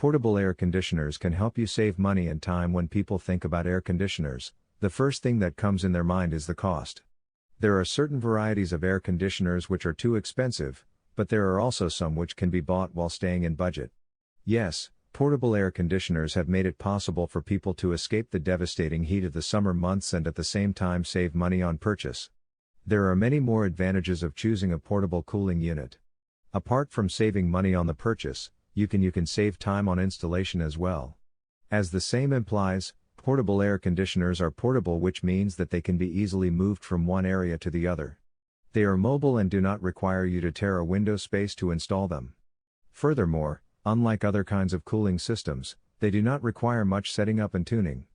Portable air conditioners can help you save money and time. When people think about air conditioners, the first thing that comes in their mind is the cost. There are certain varieties of air conditioners which are too expensive, but there are also some which can be bought while staying in budget. Yes, portable air conditioners have made it possible for people to escape the devastating heat of the summer months and at the same time save money on purchase. There are many more advantages of choosing a portable cooling unit. Apart from saving money on the purchase, you can save time on installation as well. As the same implies, portable air conditioners are portable, which means that they can be easily moved from one area to the other. They are mobile and do not require you to tear a window space to install them. Furthermore, unlike other kinds of cooling systems, they do not require much setting up and tuning.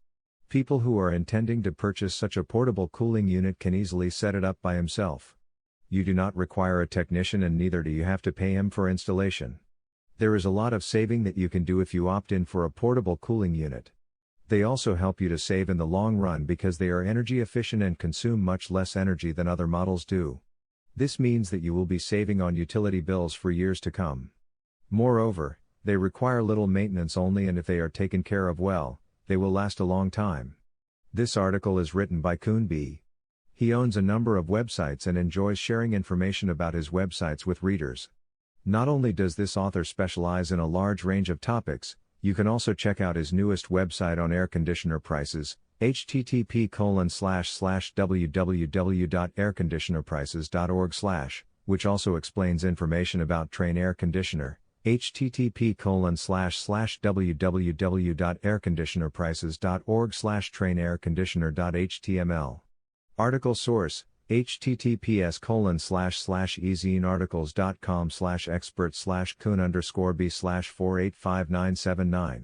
People who are intending to purchase such a portable cooling unit can easily set it up by himself. You do not require a technician, and neither do you have to pay him for installation. There is a lot of saving that you can do if you opt in for a portable cooling unit. They also help you to save in the long run because they are energy efficient and consume much less energy than other models do. This means that you will be saving on utility bills for years to come. Moreover, they require little maintenance only, and if they are taken care of well, they will last a long time. This article is written by Kun B. He owns a number of websites and enjoys sharing information about his websites with readers. Not only does this author specialize in a large range of topics, you can also check out his newest website on air conditioner prices, http://www.airconditionerprices.org/, which also explains information about Train Air Conditioner, http://www.airconditionerprices.org/trainairconditioner.html. Article source: https://ezinearticles.com/expert/kun_b/4859779